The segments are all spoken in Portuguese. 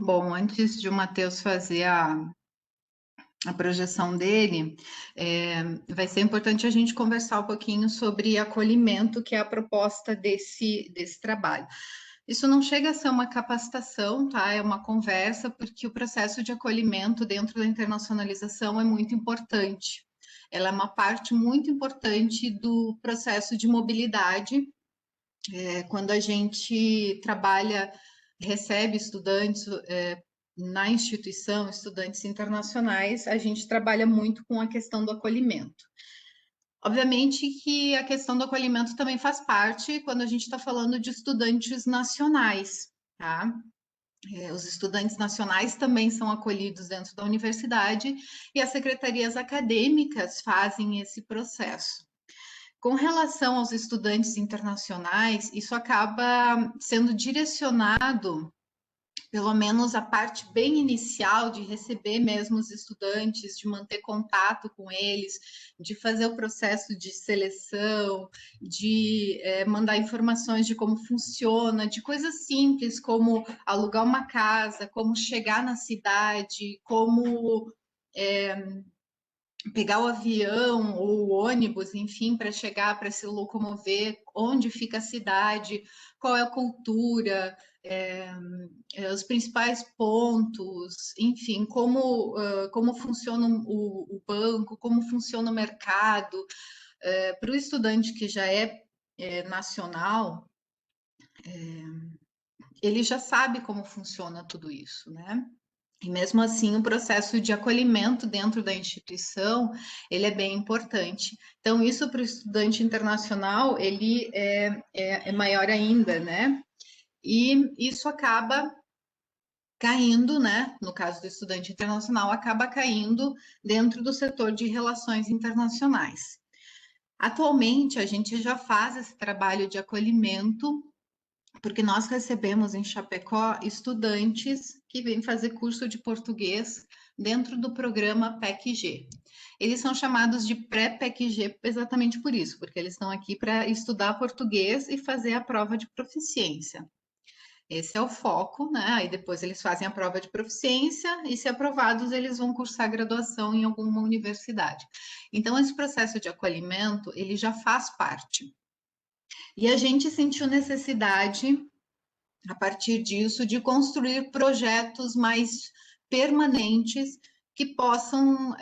Bom, antes de o Matheus fazer a projeção dele, vai ser importante a gente conversar um pouquinho sobre acolhimento, que é a proposta desse trabalho. Isso não chega a ser uma capacitação, tá? É uma conversa, porque o processo de acolhimento dentro da internacionalização é muito importante. Ela é uma parte muito importante do processo de mobilidade. Quando a gente trabalha, recebe estudantes na instituição, estudantes internacionais, a gente trabalha muito com a questão do acolhimento. Obviamente que a questão do acolhimento também faz parte quando a gente está falando de estudantes nacionais, tá? Os estudantes nacionais também são acolhidos dentro da universidade e as secretarias acadêmicas fazem esse processo. Com relação aos estudantes internacionais, isso acaba sendo direcionado, pelo menos a parte bem inicial, de receber mesmo os estudantes, de manter contato com eles, de fazer o processo de seleção, de mandar informações de como funciona, de coisas simples como alugar uma casa, como chegar na cidade, como pegar o avião ou o ônibus, enfim, para chegar, para se locomover, onde fica a cidade, qual é a cultura, os principais pontos, enfim, como funciona o banco, como funciona o mercado. Para o estudante que já é nacional, ele já sabe como funciona tudo isso, né? E mesmo assim, o processo de acolhimento dentro da instituição, ele é bem importante. Então, isso para o estudante internacional, ele é maior ainda, né? E isso acaba caindo, né? No caso do estudante internacional, acaba caindo dentro do setor de relações internacionais. Atualmente, a gente já faz esse trabalho de acolhimento porque nós recebemos em Chapecó estudantes que vêm fazer curso de português dentro do programa PEC-G. Eles são chamados de pré-PEC-G exatamente por isso, porque eles estão aqui para estudar português e fazer a prova de proficiência. Esse é o foco, né? Aí depois eles fazem a prova de proficiência e, se aprovados, eles vão cursar graduação em alguma universidade. Então, esse processo de acolhimento, ele já faz parte. E a gente sentiu necessidade a partir disso, de construir projetos mais permanentes que possam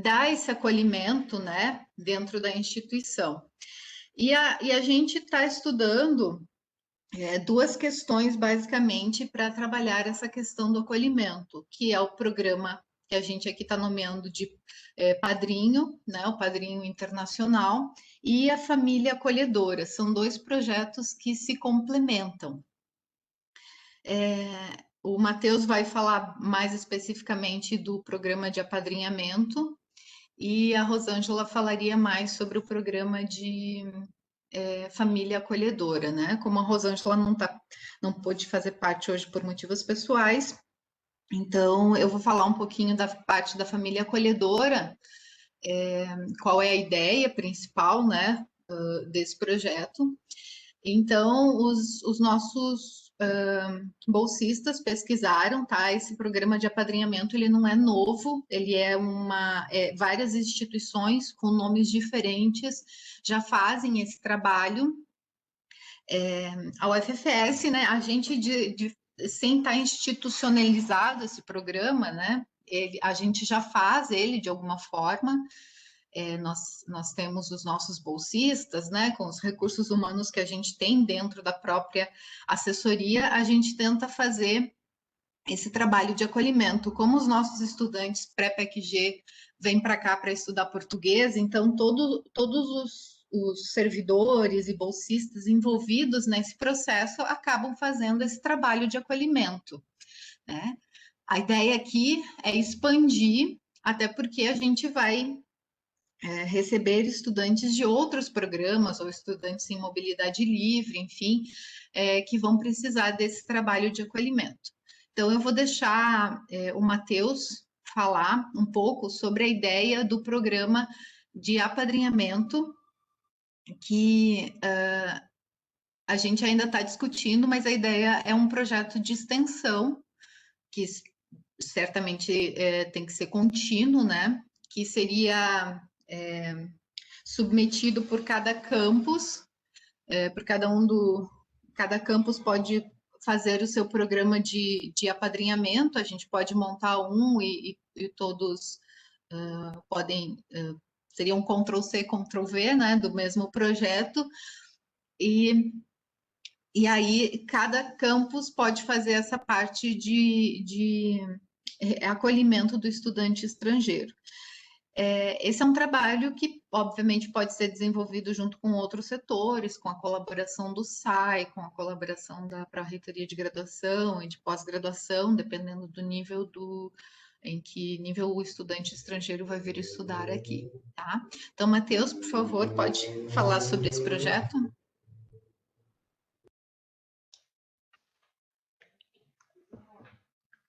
dar esse acolhimento, né, dentro da instituição. E a gente está estudando duas questões, basicamente, para trabalhar essa questão do acolhimento, que é o programa que a gente aqui está nomeando de padrinho, né, o padrinho internacional, e a família acolhedora. São dois projetos que se complementam. O Matheus vai falar mais especificamente do programa de apadrinhamento e a Rosângela falaria mais sobre o programa de família acolhedora, né? Como a Rosângela não pôde fazer parte hoje por motivos pessoais, então eu vou falar um pouquinho da parte da família acolhedora, qual é a ideia principal, né, desse projeto. Então, os nossos bolsistas pesquisaram, tá? Esse programa de apadrinhamento, ele não é novo, ele várias instituições com nomes diferentes já fazem esse trabalho. A UFFS, né, a gente, sem estar institucionalizado esse programa, né, a gente já faz ele de alguma forma. Nós temos os nossos bolsistas, né, com os recursos humanos que a gente tem dentro da própria assessoria, a gente tenta fazer esse trabalho de acolhimento. Como os nossos estudantes pré-PEC-G vêm para cá para estudar português, então todos os servidores e bolsistas envolvidos nesse processo acabam fazendo esse trabalho de acolhimento, né? A ideia aqui é expandir, até porque a gente vai receber estudantes de outros programas ou estudantes em mobilidade livre, enfim, que vão precisar desse trabalho de acolhimento. Então, eu vou deixar o Matheus falar um pouco sobre a ideia do programa de apadrinhamento, que A gente ainda está discutindo, mas a ideia é um projeto de extensão, que certamente tem que ser contínuo, né? Que seria submetido por cada campus, por cada campus pode fazer o seu programa de apadrinhamento, a gente pode montar um e todos podem, seria um Ctrl+C, Ctrl+V, né, do mesmo projeto, e aí cada campus pode fazer essa parte de acolhimento do estudante estrangeiro. Esse é um trabalho que, obviamente, pode ser desenvolvido junto com outros setores, com a colaboração do SAI, com a colaboração da Pró-Reitoria de Graduação e de Pós-Graduação, dependendo do nível em que nível o estudante estrangeiro vai vir estudar aqui, tá? Então, Matheus, por favor, pode falar sobre esse projeto?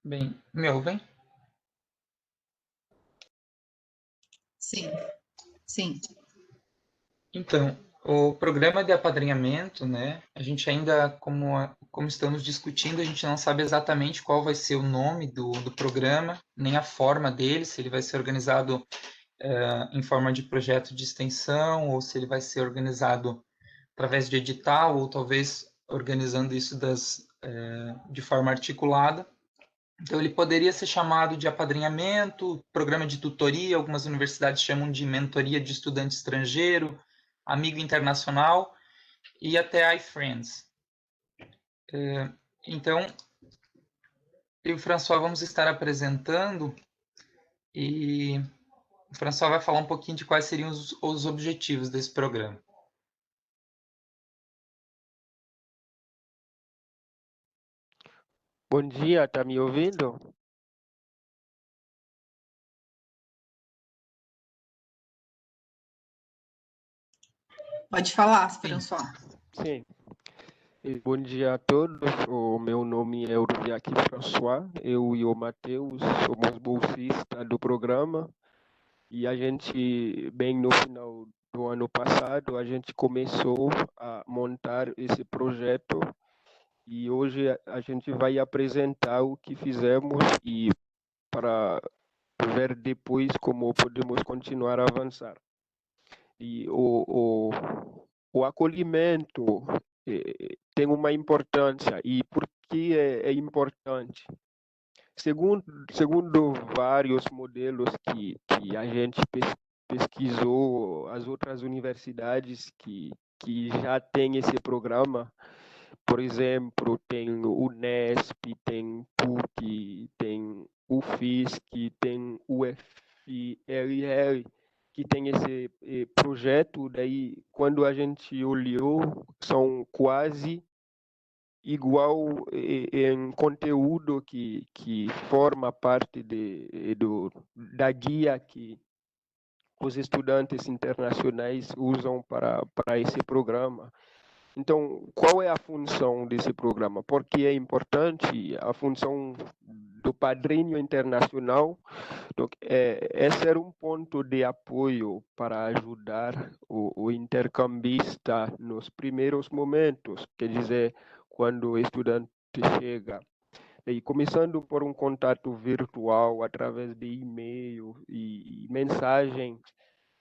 Bem, me ouvem? Sim, sim. Então, o programa de apadrinhamento, né? A gente ainda, como estamos discutindo, a gente não sabe exatamente qual vai ser o nome do programa, nem a forma dele, se ele vai ser organizado em forma de projeto de extensão, ou se ele vai ser organizado através de edital, ou talvez organizando isso de forma articulada. Então, ele poderia ser chamado de apadrinhamento, programa de tutoria, algumas universidades chamam de mentoria de estudante estrangeiro, amigo internacional e até iFriends. Então, eu e o François vamos estar apresentando e o François vai falar um pouquinho de quais seriam os objetivos desse programa. Bom dia, tá me ouvindo? Pode falar, François. Sim. Bom dia a todos. O meu nome é Urubiaki François. Eu e o Matheus somos bolsistas do programa e a gente, bem no final do ano passado, a gente começou a montar esse projeto e hoje a gente vai apresentar o que fizemos e para ver depois como podemos continuar a avançar. E o acolhimento tem uma importância. E por que é importante? Segundo vários modelos que a gente pesquisou, as outras universidades que já têm esse programa, por exemplo, tem o Unesp, tem PUC, tem UFSC, tem UFRR, que tem esse projeto. Daí, quando a gente olhou, são quase igual em conteúdo que forma parte da guia que os estudantes internacionais usam para esse programa. Então, qual é a função desse programa? Por que é importante? A função do padrinho internacional é ser um ponto de apoio para ajudar o intercambista nos primeiros momentos, quer dizer, quando o estudante chega. E começando por um contato virtual através de e-mail e mensagens,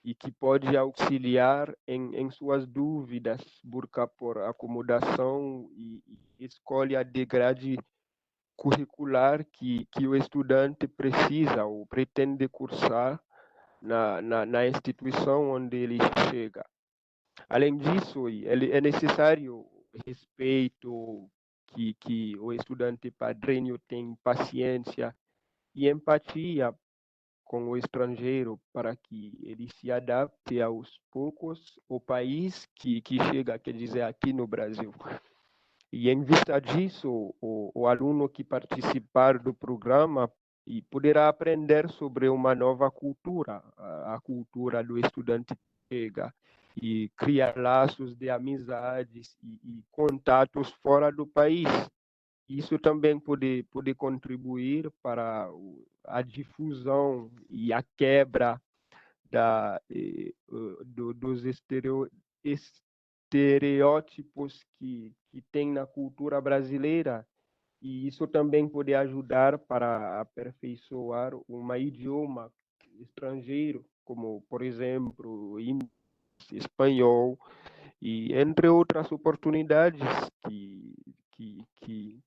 e que pode auxiliar em suas dúvidas, buscar por acomodação e escolha de grade curricular que o estudante precisa ou pretende cursar na instituição onde ele chega. Além disso, é necessário respeito, que o estudante padrinho tem paciência e empatia com o estrangeiro para que ele se adapte aos poucos ao país que chega, quer dizer, aqui no Brasil. E em vista disso, o aluno que participar do programa e poderá aprender sobre uma nova cultura, a cultura do estudante que chega, e criar laços de amizades e contatos fora do país. Isso também pode contribuir para a difusão e a quebra dos estereótipos que tem na cultura brasileira, e isso também pode ajudar para aperfeiçoar um idioma estrangeiro, como, por exemplo, espanhol, e entre outras oportunidades que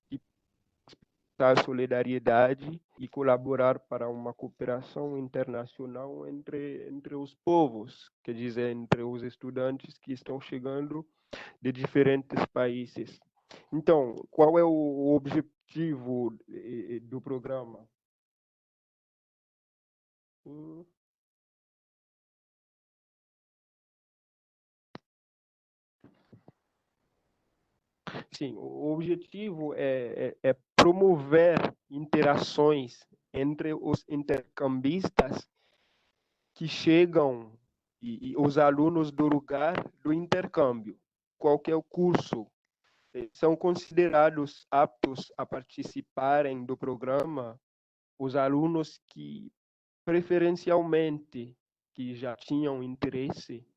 a solidariedade e colaborar para uma cooperação internacional entre os povos, quer dizer, entre os estudantes que estão chegando de diferentes países. Então, qual é o objetivo do programa? Sim, o objetivo é promover interações entre os intercambistas que chegam e os alunos do lugar do intercâmbio. Qualquer curso são considerados aptos a participarem do programa os alunos que preferencialmente que já tinham interesse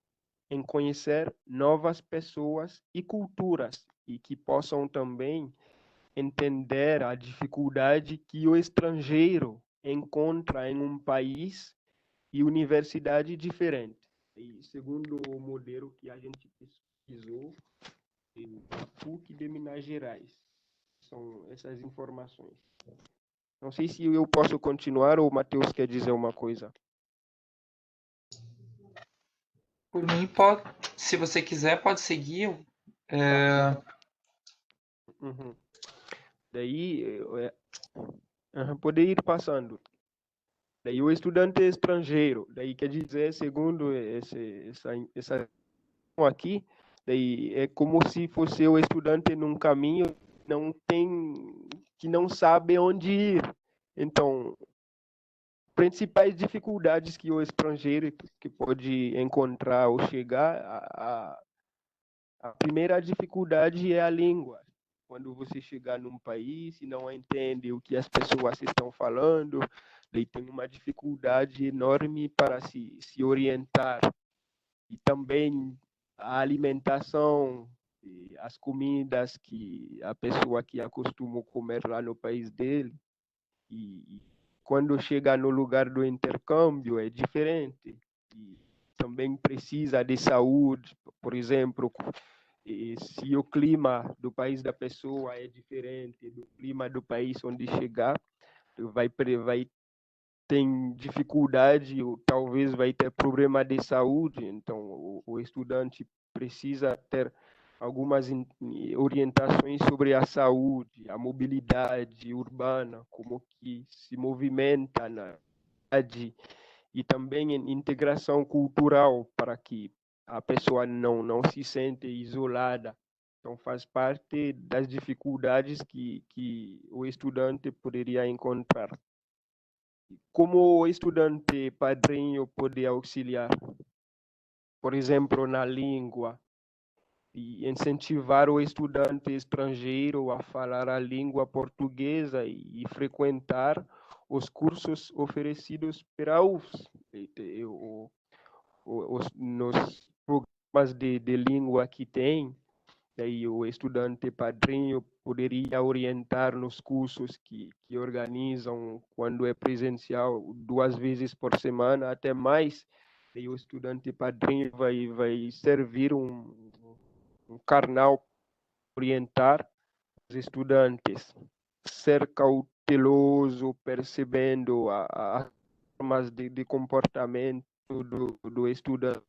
em conhecer novas pessoas e culturas e que possam também entender a dificuldade que o estrangeiro encontra em um país e universidade diferente. E segundo o modelo que a gente pesquisou, a PUC de Minas Gerais, são essas informações. Não sei se eu posso continuar ou o Matheus quer dizer uma coisa. Por mim, pode, se você quiser, pode seguir. Uhum. Daí, poder ir passando. Daí o estudante estrangeiro, daí quer dizer, segundo essa aqui, daí é como se fosse o estudante num caminho que não sabe onde ir. Então, principais dificuldades que o estrangeiro que pode encontrar ao chegar, a primeira dificuldade é a língua. Quando você chegar num país e não entende o que as pessoas estão falando, daí tem uma dificuldade enorme para se orientar. E também a alimentação, as comidas que a pessoa que acostuma comer lá no país dele, e quando chega no lugar do intercâmbio é diferente. E também precisa de saúde, por exemplo, se o clima do país da pessoa é diferente do clima do país onde chegar, vai ter dificuldade, ou talvez vai ter problema de saúde, então o estudante precisa ter algumas orientações sobre a saúde, a mobilidade urbana, como que se movimenta na cidade, e também integração cultural para que a pessoa não se sente isolada. Então, faz parte das dificuldades que o estudante poderia encontrar. Como o estudante padrinho pode auxiliar? Por exemplo, na língua, e incentivar o estudante estrangeiro a falar a língua portuguesa e frequentar os cursos oferecidos pela UFS. Nos programas de língua que tem, daí o estudante padrinho poderia orientar nos cursos que organizam quando é presencial 2 vezes por semana, até mais. E o estudante padrinho vai servir um canal orientar os estudantes, ser cauteloso, percebendo as formas de comportamento do estudante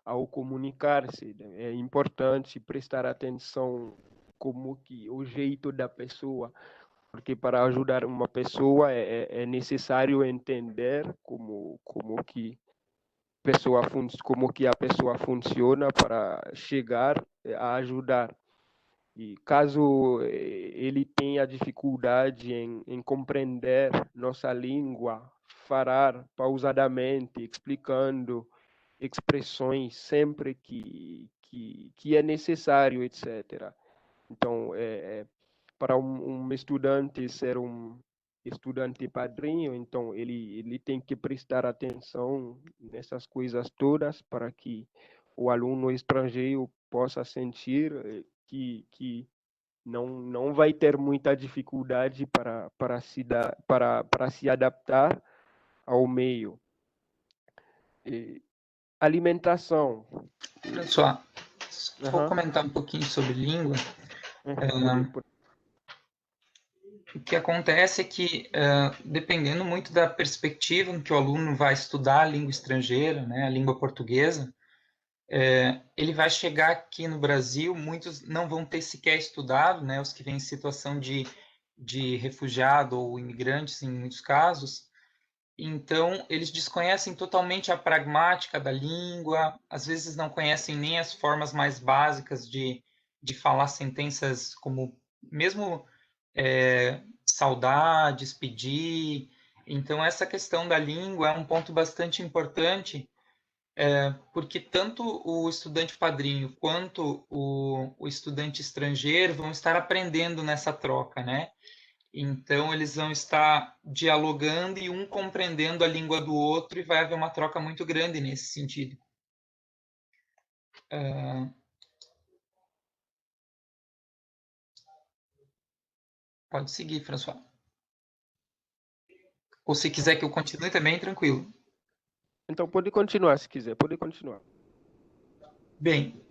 ao comunicar-se. É importante prestar atenção como que o jeito da pessoa, porque para ajudar uma pessoa é necessário entender como que como que a pessoa funciona para chegar a ajudar. E caso ele tenha dificuldade em compreender nossa língua, falar pausadamente, explicando expressões sempre que é necessário, etc. Então, para um estudante ser um estudante padrinho, então ele tem que prestar atenção nessas coisas todas para que o aluno estrangeiro possa sentir que não vai ter muita dificuldade para se adaptar ao meio. Alimentação. François, vou Aham. comentar um pouquinho sobre língua. Pode. O que acontece é que, dependendo muito da perspectiva em que o aluno vai estudar a língua estrangeira, né, a língua portuguesa, ele vai chegar aqui no Brasil, muitos não vão ter sequer estudado, né, os que vêm em situação de refugiado ou imigrantes, em muitos casos. Então, eles desconhecem totalmente a pragmática da língua, às vezes não conhecem nem as formas mais básicas de falar sentenças como mesmo saudades, pedir. Então, essa questão da língua é um ponto bastante importante, porque tanto o estudante padrinho quanto o estudante estrangeiro vão estar aprendendo nessa troca, né? Então, eles vão estar dialogando e um compreendendo a língua do outro, e vai haver uma troca muito grande nesse sentido. Pode seguir, François. Ou se quiser que eu continue também, tranquilo. Então, pode continuar se quiser, pode continuar. Bem,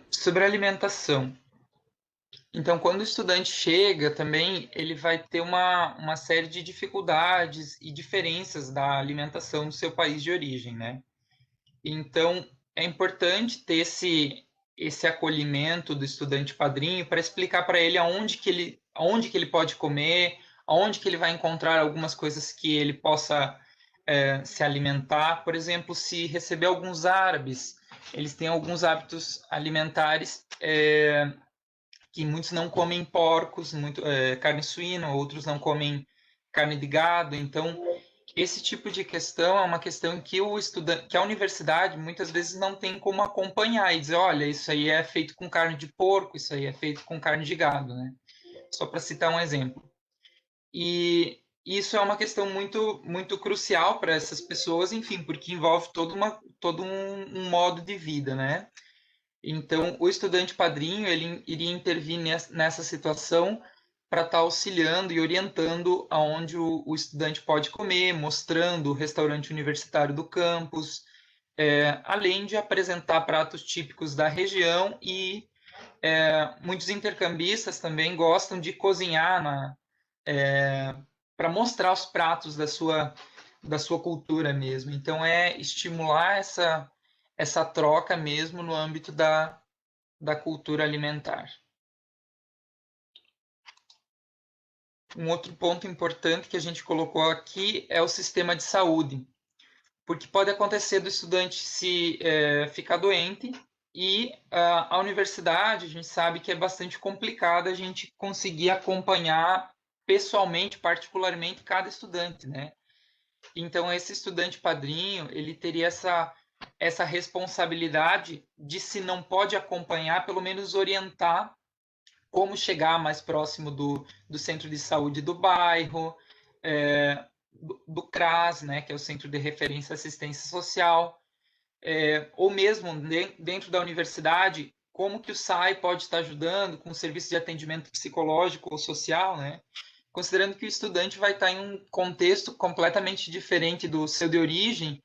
sobre a alimentação. Então, quando o estudante chega, também ele vai ter uma série de dificuldades e diferenças da alimentação do seu país de origem, né? Então, é importante ter esse acolhimento do estudante padrinho para explicar para ele aonde que ele pode comer, aonde que ele vai encontrar algumas coisas que ele possa se alimentar. Por exemplo, se receber alguns árabes, eles têm alguns hábitos alimentares que muitos não comem porcos, carne suína, outros não comem carne de gado. Então, esse tipo de questão é uma questão que o estudante, que a universidade muitas vezes não tem como acompanhar e dizer, olha, isso aí é feito com carne de porco, isso aí é feito com carne de gado, né? Só para citar um exemplo. E isso é uma questão muito muito crucial para essas pessoas, enfim, porque envolve todo um modo de vida, né? Então, o estudante padrinho, ele iria intervir nessa situação para estar auxiliando e orientando aonde o estudante pode comer, mostrando o restaurante universitário do campus, além de apresentar pratos típicos da região e muitos intercambistas também gostam de cozinhar para mostrar os pratos da sua cultura mesmo. Então, é estimular essa troca mesmo no âmbito da cultura alimentar. Um outro ponto importante que a gente colocou aqui é o sistema de saúde, porque pode acontecer do estudante se ficar doente e a universidade, a gente sabe que é bastante complicado a gente conseguir acompanhar pessoalmente, particularmente, cada estudante, né? Então, esse estudante padrinho, ele teria essa responsabilidade de, se não pode acompanhar, pelo menos orientar como chegar mais próximo do centro de saúde do bairro, do CRAS, né, que é o Centro de Referência e Assistência Social, ou mesmo dentro da universidade, como que o SAI pode estar ajudando com o serviço de atendimento psicológico ou social, né? Considerando que o estudante vai estar em um contexto completamente diferente do seu de origem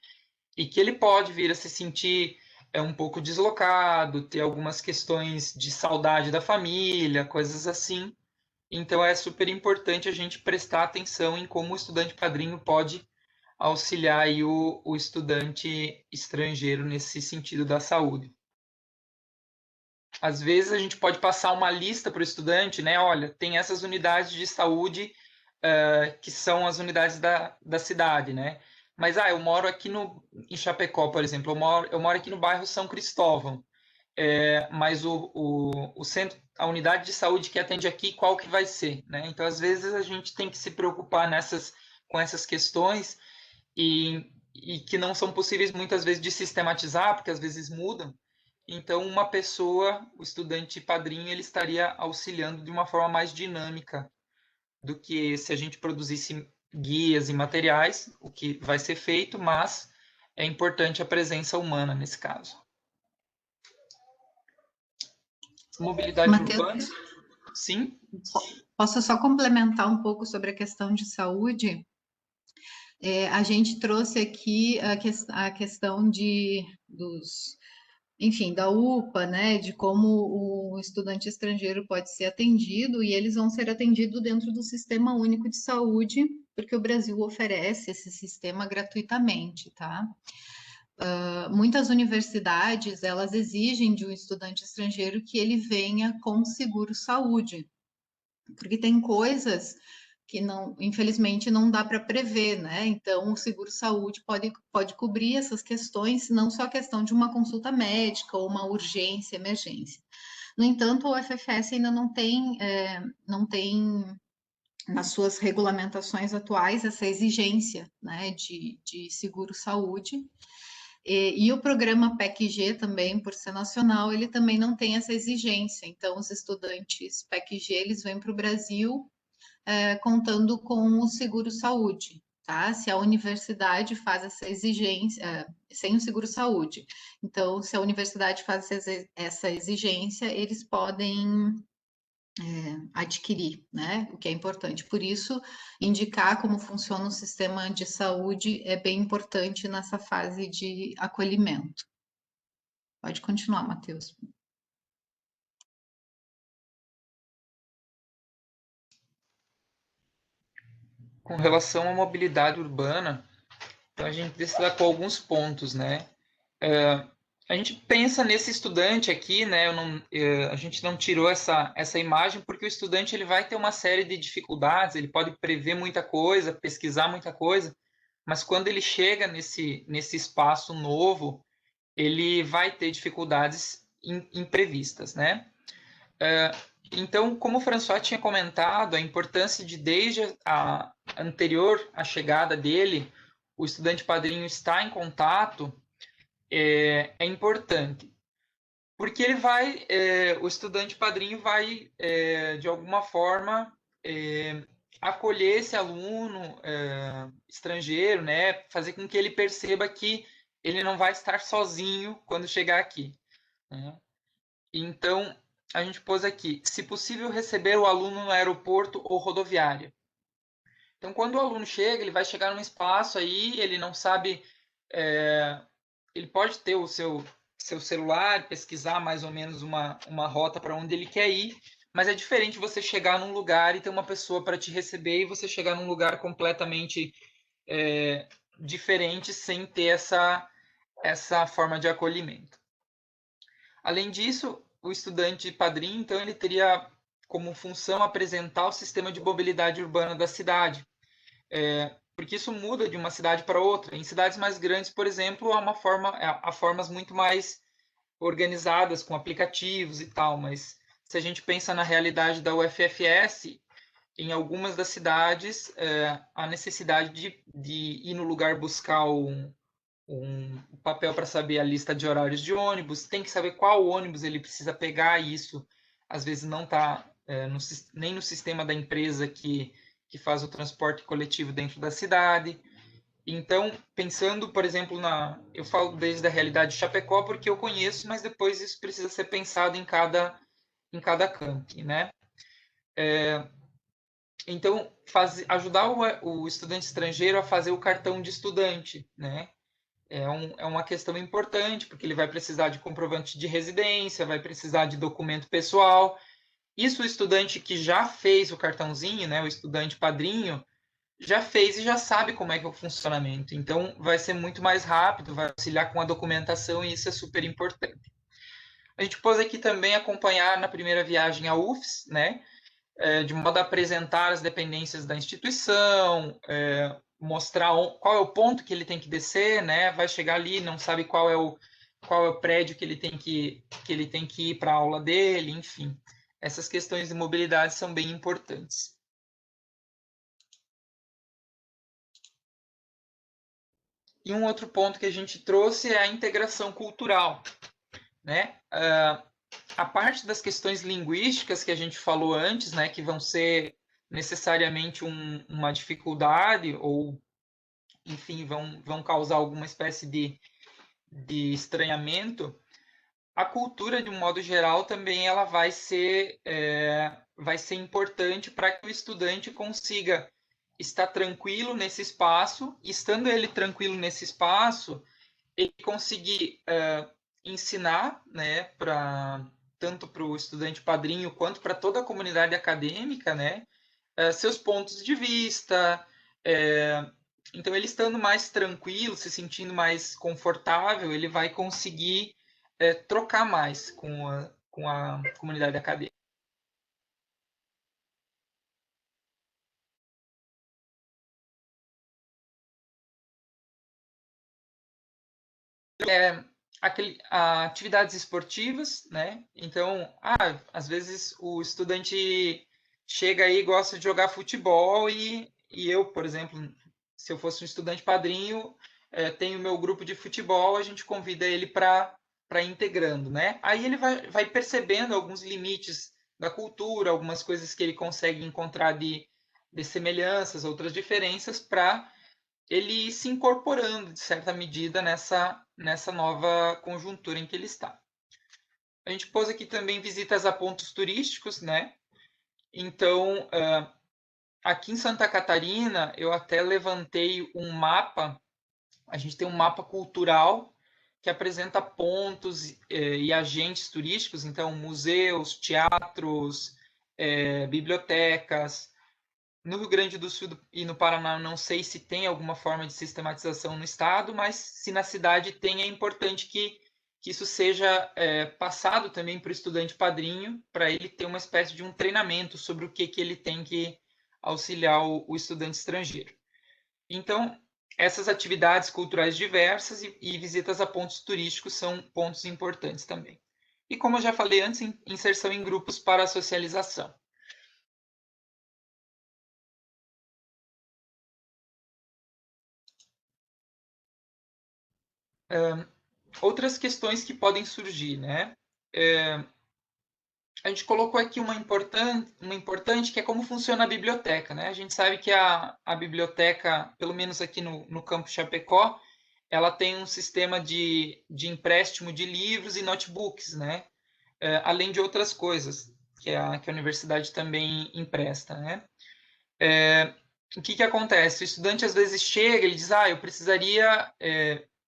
e que ele pode vir a se sentir um pouco deslocado, ter algumas questões de saudade da família, coisas assim. Então, é super importante a gente prestar atenção em como o estudante padrinho pode auxiliar aí o estudante estrangeiro nesse sentido da saúde. Às vezes, a gente pode passar uma lista para o estudante, né? Olha, tem essas unidades de saúde que são as unidades da cidade, né? Mas, eu moro aqui em Chapecó, por exemplo, eu moro aqui no bairro São Cristóvão, mas o centro, a unidade de saúde que atende aqui, qual que vai ser, né? Então, às vezes, a gente tem que se preocupar com essas questões e que não são possíveis, muitas vezes, de sistematizar, porque às vezes mudam. Então, uma pessoa, o estudante padrinho, ele estaria auxiliando de uma forma mais dinâmica do que se a gente produzisse guias e materiais, o que vai ser feito, mas é importante a presença humana nesse caso. Mobilidade urbana, Matheus, sim. posso só complementar um pouco sobre a questão de saúde? A gente trouxe aqui a questão enfim, da UPA, né, de como o estudante estrangeiro pode ser atendido, e eles vão ser atendidos dentro do Sistema Único de Saúde, porque o Brasil oferece esse sistema gratuitamente, tá? Muitas universidades, elas exigem de um estudante estrangeiro que ele venha com seguro-saúde, porque tem coisas que não, infelizmente, não dá para prever, né? Então, o seguro-saúde pode cobrir essas questões, não só a questão de uma consulta médica ou uma urgência, emergência. No entanto, o FFS ainda não tem nas suas regulamentações atuais essa exigência, né, de seguro-saúde. E o programa PEC-G também, por ser nacional, ele também não tem essa exigência. Então, os estudantes PEC-G, eles vêm para o Brasil contando com o seguro-saúde, tá? Se a universidade faz essa exigência, sem o seguro-saúde. Então, se a universidade faz essa exigência, eles podem adquirir, né? O que é importante. Por isso, indicar como funciona o sistema de saúde é bem importante nessa fase de acolhimento. Pode continuar, Matheus. Com relação à mobilidade urbana, então a gente destacou alguns pontos, né? A gente pensa nesse estudante aqui, né? A gente não tirou essa imagem porque o estudante ele vai ter uma série de dificuldades, ele pode prever muita coisa, pesquisar muita coisa, mas quando ele chega nesse espaço novo, ele vai ter dificuldades imprevistas, né? Então, como o François tinha comentado, a importância de, desde a anterior à chegada dele, o estudante padrinho estar em contato é importante. Porque o estudante padrinho vai, de alguma forma, acolher esse aluno estrangeiro, né? Fazer com que ele perceba que ele não vai estar sozinho quando chegar aqui, né? Então, a gente pôs aqui, se possível, receber o aluno no aeroporto ou rodoviária. Então, quando o aluno chega, ele vai chegar num espaço aí, ele não sabe, ele pode ter o seu celular, pesquisar mais ou menos uma rota para onde ele quer ir, mas é diferente você chegar num lugar e ter uma pessoa para te receber e você chegar num lugar completamente diferente sem ter essa forma de acolhimento. Além disso, o estudante padrinho, então, ele teria como função apresentar o sistema de mobilidade urbana da cidade, porque isso muda de uma cidade para outra. Em cidades mais grandes, por exemplo, há formas muito mais organizadas, com aplicativos e tal, mas se a gente pensa na realidade da UFFS, em algumas das cidades, a necessidade de ir no lugar buscar um papel para saber a lista de horários de ônibus, tem que saber qual ônibus ele precisa pegar, e isso às vezes não está nem no sistema da empresa que faz o transporte coletivo dentro da cidade. Então, pensando, por exemplo, eu falo desde a realidade de Chapecó porque eu conheço, mas depois isso precisa ser pensado em cada camping, né? Então, ajudar o estudante estrangeiro a fazer o cartão de estudante, né? É uma questão importante, porque ele vai precisar de comprovante de residência, vai precisar de documento pessoal. Isso o estudante que já fez o cartãozinho, né, o estudante padrinho, já fez e já sabe como é que é o funcionamento. Então, vai ser muito mais rápido, vai auxiliar com a documentação e isso é super importante. A gente pôs aqui também acompanhar na primeira viagem a UFS, né, de modo a apresentar as dependências da instituição, mostrar qual é o ponto que ele tem que descer, né? Vai chegar ali, não sabe qual é o prédio que ele tem que ir para a aula dele, enfim. Essas questões de mobilidade são bem importantes. E um outro ponto que a gente trouxe é a integração cultural, né? A parte das questões linguísticas que a gente falou antes, né, que vão ser necessariamente uma dificuldade ou, enfim, vão causar alguma espécie de estranhamento, a cultura, de um modo geral, também ela vai ser importante para que o estudante consiga estar tranquilo nesse espaço, e estando ele tranquilo nesse espaço, ele conseguir ensinar, né, tanto para o estudante padrinho quanto para toda a comunidade acadêmica, né, seus pontos de vista. Então, ele estando mais tranquilo, se sentindo mais confortável, ele vai conseguir trocar mais com a comunidade acadêmica. Atividades esportivas, né? Então, às vezes o estudante chega aí e gosta de jogar futebol e eu, por exemplo, se eu fosse um estudante padrinho, tenho meu grupo de futebol, a gente convida ele para ir integrando, né? Aí ele vai percebendo alguns limites da cultura, algumas coisas que ele consegue encontrar de semelhanças, outras diferenças, para ele se incorporando, de certa medida, nessa nova conjuntura em que ele está. A gente pôs aqui também visitas a pontos turísticos, né? Então, aqui em Santa Catarina, eu até levantei um mapa. A gente tem um mapa cultural que apresenta pontos e agentes turísticos, então museus, teatros, bibliotecas. No Rio Grande do Sul e no Paraná, não sei se tem alguma forma de sistematização no estado, mas se na cidade tem, é importante que isso seja passado também para o estudante padrinho, para ele ter uma espécie de um treinamento sobre o que ele tem que auxiliar o estudante estrangeiro. Então, essas atividades culturais diversas e visitas a pontos turísticos são pontos importantes também. E como eu já falei antes, inserção em grupos para a socialização. Outras questões que podem surgir, né? A gente colocou aqui uma importante que é como funciona a biblioteca, né? A gente sabe que a biblioteca, pelo menos aqui no Campo Chapecó, ela tem um sistema de empréstimo de livros e notebooks, né? Além de outras coisas que a universidade também empresta, né? O que acontece? O estudante às vezes chega, ele diz,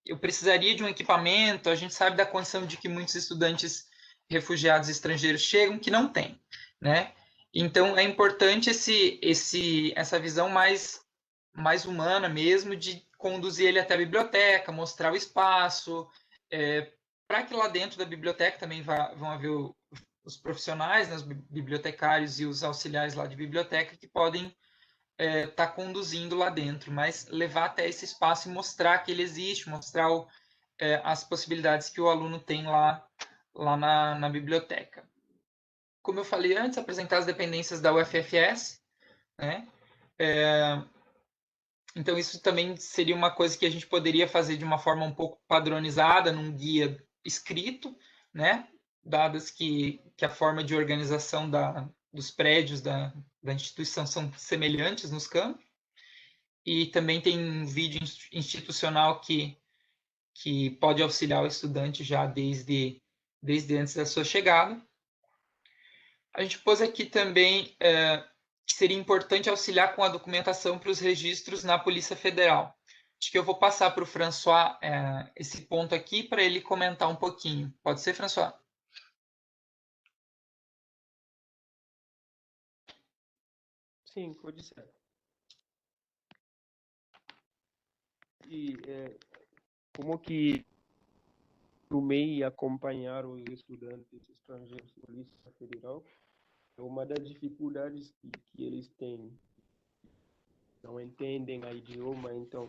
eu precisaria de um equipamento. A gente sabe da condição de que muitos estudantes refugiados estrangeiros chegam que não tem, né? Então é importante essa visão mais humana mesmo, de conduzir ele até a biblioteca, mostrar o espaço, para que lá dentro da biblioteca também vão haver os profissionais, né, os bibliotecários e os auxiliares lá de biblioteca que podem tá conduzindo lá dentro, mas levar até esse espaço e mostrar que ele existe, mostrar as possibilidades que o aluno tem lá na biblioteca. Como eu falei antes, apresentar as dependências da UFFS, né? Então, isso também seria uma coisa que a gente poderia fazer de uma forma um pouco padronizada, num guia escrito, né? Dadas que a forma de organização dos prédios da instituição são semelhantes nos campos. E também tem um vídeo institucional que pode auxiliar o estudante já desde antes da sua chegada. A gente pôs aqui também que seria importante auxiliar com a documentação para os registros na Polícia Federal. Acho que eu vou passar para o François esse ponto aqui para ele comentar um pouquinho. Pode ser, François? Sim, pode ser. E como que tomei acompanhar os estudantes estrangeiros da Polícia Federal, é uma das dificuldades que eles têm. Não entendem a idioma, então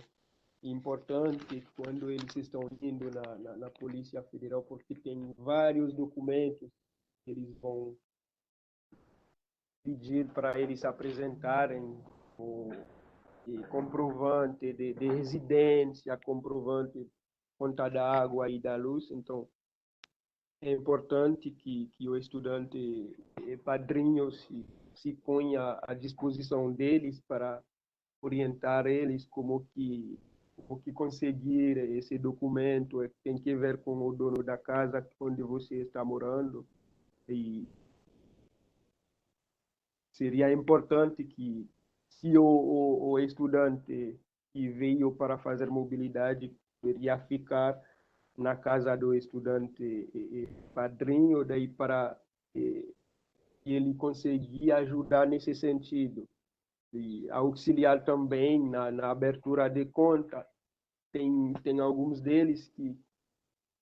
é importante quando eles estão indo na Polícia Federal, porque tem vários documentos que eles vão pedir para eles apresentarem, o comprovante de residência, comprovante conta da água e da luz. Então, é importante que o estudante padrinho se ponha à disposição deles para orientar eles como que o que conseguir esse documento tem que ver com o dono da casa onde você está morando, e seria importante que, se o estudante que veio para fazer mobilidade deveria ficar na casa do estudante padrinho, daí para ele conseguir ajudar nesse sentido. E auxiliar também na abertura de conta. Tem alguns deles que,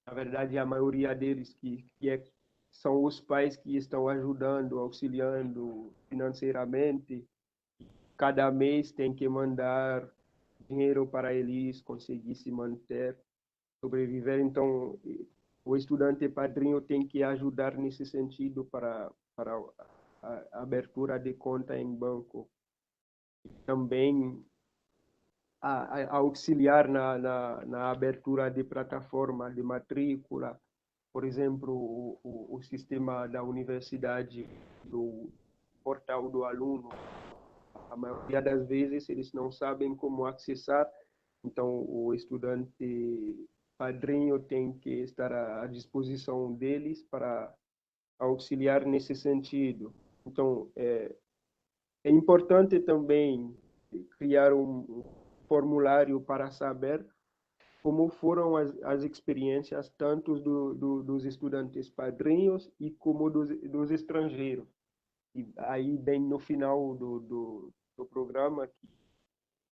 na verdade, a maioria deles são os pais que estão ajudando, auxiliando financeiramente. Cada mês tem que mandar dinheiro para eles conseguir se manter, sobreviver. Então, o estudante padrinho tem que ajudar nesse sentido para a abertura de conta em banco. Também a auxiliar na abertura de plataforma de matrícula, por exemplo, o sistema da universidade, do portal do aluno. A maioria das vezes eles não sabem como acessar, então o estudante padrinho tem que estar à disposição deles para auxiliar nesse sentido. Então, é importante também criar um formulário para saber como foram as experiências tanto dos estudantes padrinhos e como dos estrangeiros. E aí, bem no final do programa,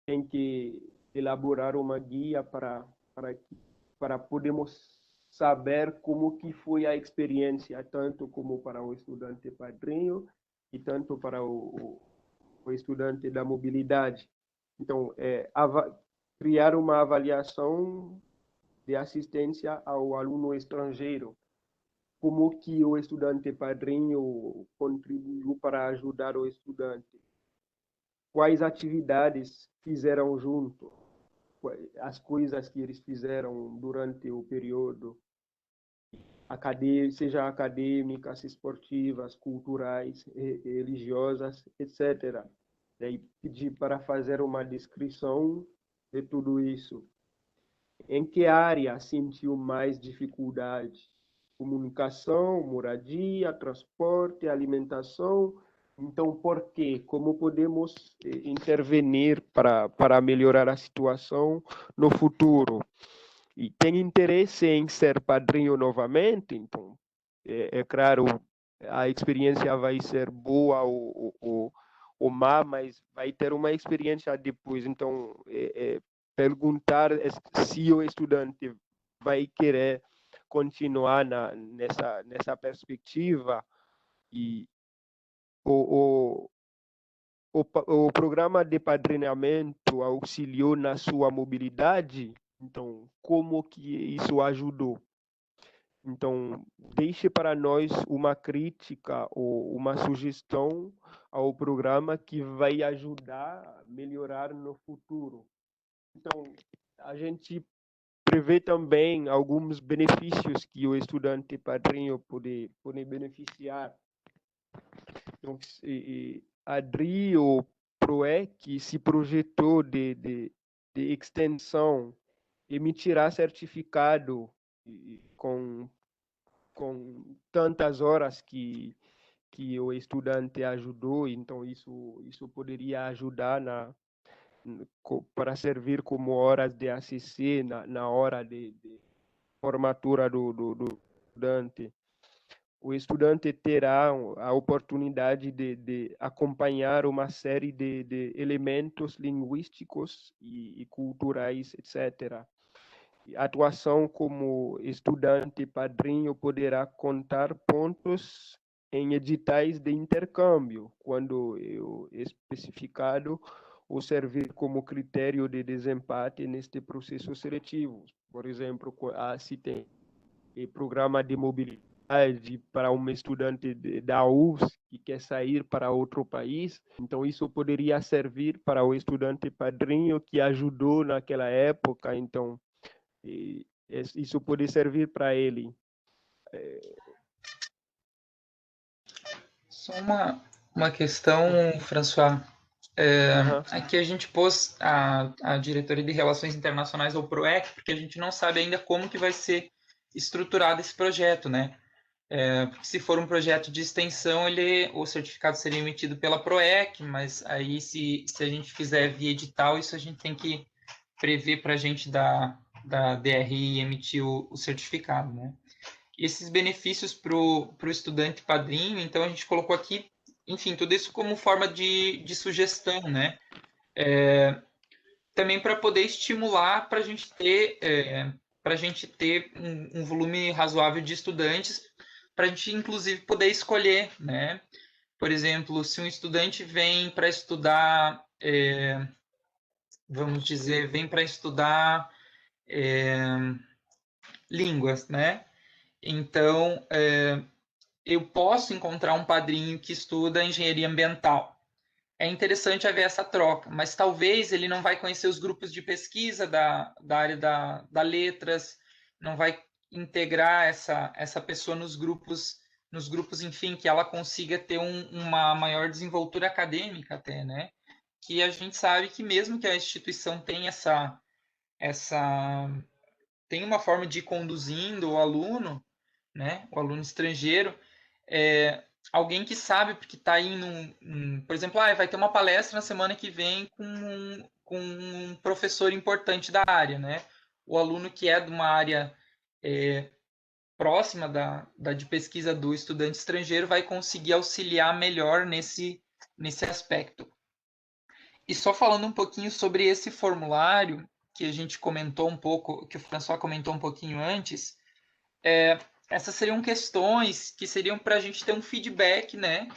tem que elaborar uma guia para podermos saber como que foi a experiência, tanto como para o estudante padrinho e tanto para o estudante da mobilidade. Então, criar uma avaliação de assistência ao aluno estrangeiro, como que o estudante padrinho contribuiu para ajudar o estudante, quais atividades fizeram junto, as coisas que eles fizeram durante o período, seja acadêmicas, esportivas, culturais, religiosas, etc. Daí pedir para fazer uma descrição de tudo isso. Em que área sentiu mais dificuldade? Comunicação, moradia, transporte, alimentação. Então, por quê? Como podemos intervenir para melhorar a situação no futuro? E tem interesse em ser padrinho novamente? Então, é claro, a experiência vai ser boa ou má, mas vai ter uma experiência depois. Então, perguntar se o estudante vai querer continuar nessa perspectiva. E o programa de padrinhamento auxiliou na sua mobilidade. Então, como que isso ajudou? Então, deixe para nós uma crítica ou uma sugestão ao programa que vai ajudar a melhorar no futuro. Então, a gente prevê também alguns benefícios que o estudante padrinho pode beneficiar. Então, a DRI ou PROEC se projetou de extensão, emitirá certificado com tantas horas que o estudante ajudou. Então, isso poderia ajudar para servir como horas de ACC na hora de formatura do estudante. O estudante terá a oportunidade de acompanhar uma série de elementos linguísticos e culturais, etc. A atuação como estudante padrinho poderá contar pontos em editais de intercâmbio, quando especificado, ou servir como critério de desempate neste processo seletivo. Por exemplo, se tem programa de mobilidade para um estudante da UFS que quer sair para outro país, então isso poderia servir para o estudante padrinho que ajudou naquela época. Então, isso pode servir para ele. Só uma questão, François. Aqui a gente pôs a Diretoria de Relações Internacionais, ou PROEC, porque a gente não sabe ainda como que vai ser estruturado esse projeto, né? Porque se for um projeto de extensão, o certificado seria emitido pela PROEC, mas aí se a gente fizer via edital, isso a gente tem que prever para a gente da DRI emitir o certificado, né? E esses benefícios para o estudante padrinho, então a gente colocou aqui, enfim, tudo isso como forma de sugestão, né? Também para poder estimular para a gente ter um volume razoável de estudantes, para a gente inclusive poder escolher, né? Por exemplo, se um estudante vem para estudar, vamos dizer, vem para estudar línguas, né? Então, eu posso encontrar um padrinho que estuda engenharia ambiental. É interessante haver essa troca, mas talvez ele não vai conhecer os grupos de pesquisa da área da letras, não vai integrar essa pessoa nos grupos, enfim, que ela consiga ter uma maior desenvoltura acadêmica até, né? Que a gente sabe que mesmo que a instituição tenha tem uma forma de ir conduzindo o aluno, né? O aluno estrangeiro, alguém que sabe, porque está aí por exemplo, vai ter uma palestra na semana que vem com um professor importante da área, né? O aluno que é de uma área próxima de pesquisa do estudante estrangeiro vai conseguir auxiliar melhor nesse aspecto. E só falando um pouquinho sobre esse formulário que a gente comentou um pouco, que o François comentou um pouquinho antes, essas seriam questões que seriam para a gente ter um feedback, né,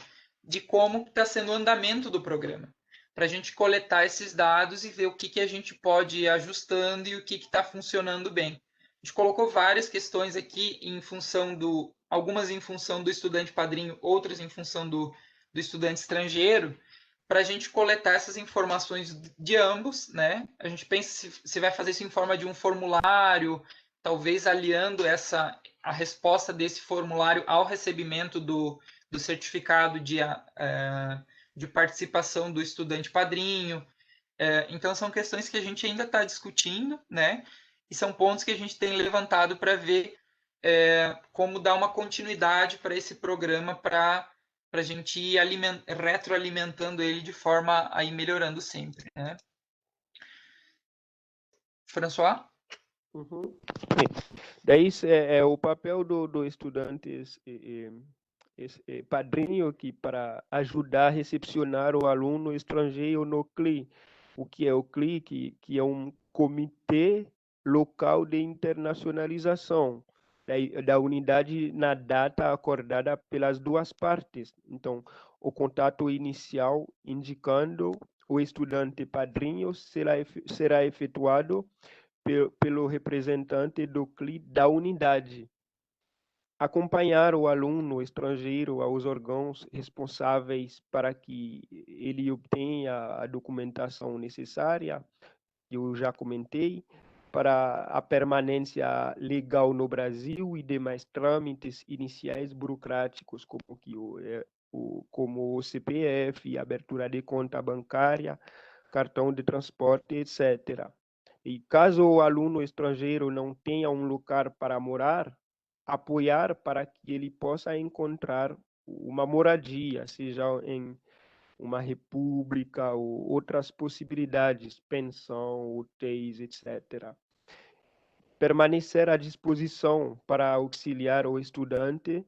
de como está sendo o andamento do programa, para a gente coletar esses dados e ver o que a gente pode ir ajustando e o que está funcionando bem. A gente colocou várias questões aqui algumas em função do estudante padrinho, outras em função do estudante estrangeiro, para a gente coletar essas informações de ambos, né? A gente pensa se vai fazer isso em forma de um formulário, talvez aliando a resposta desse formulário ao recebimento do certificado de participação do estudante padrinho. Então, são questões que a gente ainda está discutindo, né? E são pontos que a gente tem levantado para ver como dar uma continuidade para esse programa para a gente ir retroalimentando ele de forma a ir melhorando sempre, né? François? Uhum. Daí é o papel do estudante padrinho que para ajudar a recepcionar o aluno estrangeiro no CLI. O que é o CLI? Que é um comitê local de internacionalização da unidade na data acordada pelas duas partes. Então, o contato inicial indicando o estudante padrinho será efetuado pelo representante do CLI da unidade. Acompanhar o aluno estrangeiro aos órgãos responsáveis para que ele obtenha a documentação necessária, eu já comentei, para a permanência legal no Brasil e demais trâmites iniciais burocráticos, como o CPF, abertura de conta bancária, cartão de transporte, etc. E caso o aluno estrangeiro não tenha um lugar para morar, apoiar para que ele possa encontrar uma moradia, seja em uma república ou outras possibilidades, pensão, hotéis, etc. Permanecer à disposição para auxiliar o estudante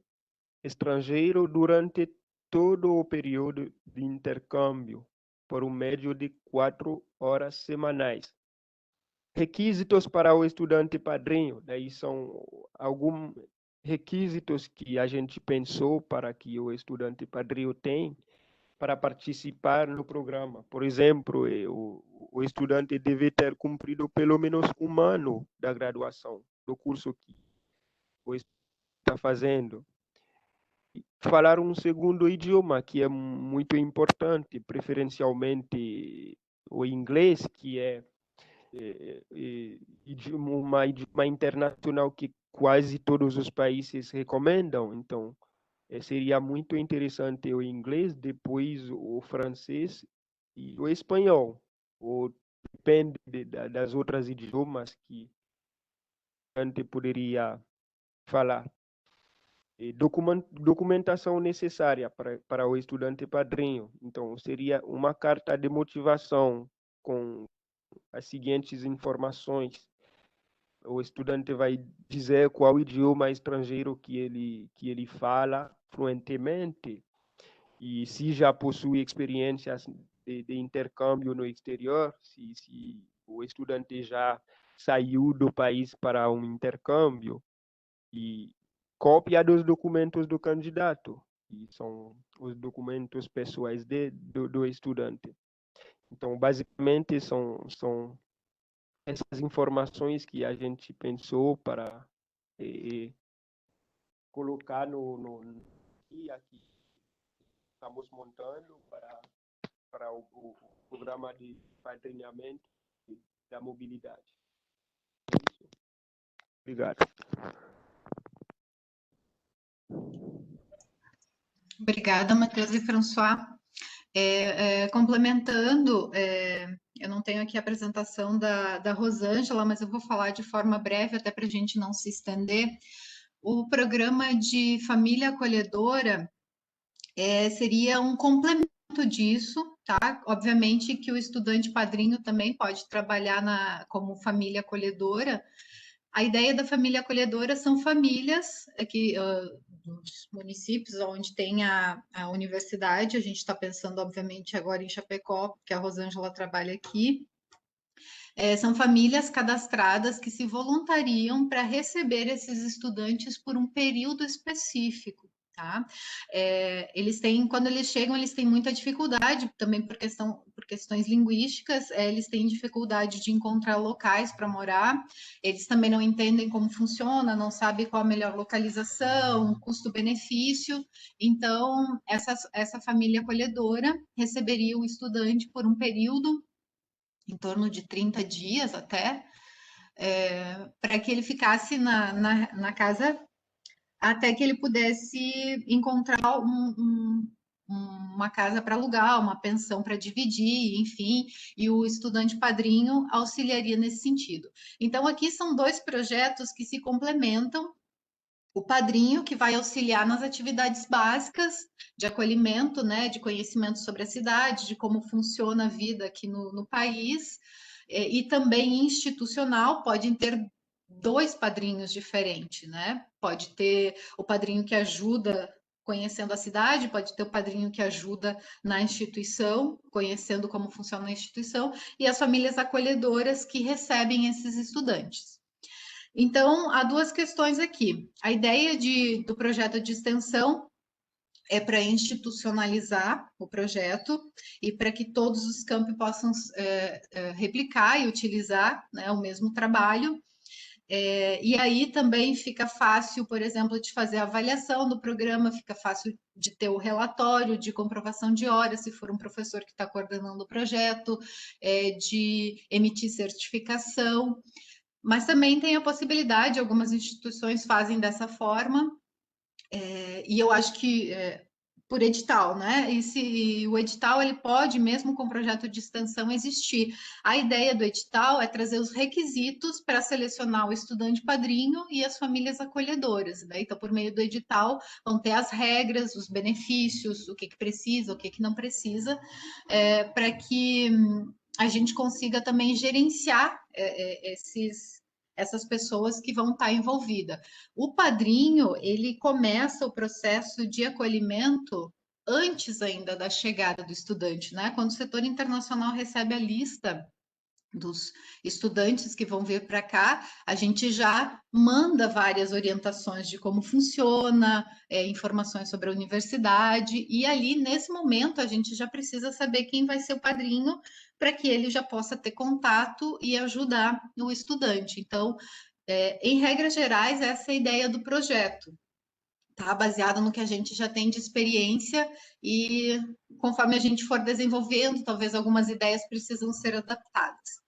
estrangeiro durante todo o período de intercâmbio, por um médio de 4 horas semanais. Requisitos para o estudante padrinho, daí são alguns requisitos que a gente pensou para que o estudante padrinho tenha para participar no programa. Por exemplo, o estudante deve ter cumprido pelo menos um ano da graduação, do curso que o estudante está fazendo. Falar um segundo idioma, que é muito importante, preferencialmente o inglês, que é uma internacional que quase todos os países recomendam. Então, seria muito interessante o inglês, depois o francês e o espanhol, ou depende das outras idiomas que a gente poderia falar. E documentação necessária para o estudante padrinho. Então, seria uma carta de motivação com as seguintes informações. O estudante vai dizer qual idioma estrangeiro que ele fala fluentemente e se já possui experiências de intercâmbio no exterior, se o estudante já saiu do país para um intercâmbio, e cópia dos documentos do candidato, que são os documentos pessoais do estudante. Então, basicamente, são essas informações que a gente pensou para colocar e aqui estamos montando para o programa de padrinhamento da mobilidade. Isso. Obrigado. Obrigada, Matheus e François. Complementando, eu não tenho aqui a apresentação da Rosângela, mas eu vou falar de forma breve, até para a gente não se estender. O programa de família acolhedora seria um complemento disso, tá? Obviamente que o estudante padrinho também pode trabalhar como família acolhedora. A ideia da família acolhedora são famílias aqui dos municípios onde tem a universidade. A gente está pensando, obviamente, agora em Chapecó, porque a Rosângela trabalha aqui. São famílias cadastradas que se voluntariam para receber esses estudantes por um período específico. Tá? Quando eles chegam, eles têm muita dificuldade, também por questões linguísticas, eles têm dificuldade de encontrar locais para morar, eles também não entendem como funciona, não sabem qual a melhor localização, custo-benefício, então essa família acolhedora receberia o estudante por um período, em torno de 30 dias até, para que ele ficasse na casa até que ele pudesse encontrar uma casa para alugar, uma pensão para dividir, enfim, e o estudante padrinho auxiliaria nesse sentido. Então, aqui são dois projetos que se complementam. O padrinho, que vai auxiliar nas atividades básicas de acolhimento, né, de conhecimento sobre a cidade, de como funciona a vida aqui no país, e também institucional, podem ter dois padrinhos diferentes, né? Pode ter o padrinho que ajuda conhecendo a cidade, pode ter o padrinho que ajuda na instituição, conhecendo como funciona a instituição, e as famílias acolhedoras que recebem esses estudantes. Então, há duas questões aqui. A ideia do projeto de extensão é para institucionalizar o projeto e para que todos os campi possam replicar e utilizar, né, o mesmo trabalho. E aí também fica fácil, por exemplo, de fazer a avaliação do programa, fica fácil de ter o relatório de comprovação de horas, se for um professor que está coordenando o projeto, de emitir certificação. Mas também tem a possibilidade, algumas instituições fazem dessa forma, e eu acho que por edital, né? E o edital ele pode, mesmo com projeto de extensão, existir. A ideia do edital é trazer os requisitos para selecionar o estudante padrinho e as famílias acolhedoras, né? Então, por meio do edital, vão ter as regras, os benefícios, o que precisa, o que não precisa, para que a gente consiga também gerenciar essas pessoas que vão estar envolvidas. O padrinho, ele começa o processo de acolhimento antes ainda da chegada do estudante, né? Quando o setor internacional recebe a lista dos estudantes que vão vir para cá, a gente já manda várias orientações de como funciona, informações sobre a universidade, e ali, nesse momento, a gente já precisa saber quem vai ser o padrinho para que ele já possa ter contato e ajudar o estudante. Então, em regras gerais, essa é a ideia do projeto. Tá baseado no que a gente já tem de experiência e conforme a gente for desenvolvendo, talvez algumas ideias precisam ser adaptadas.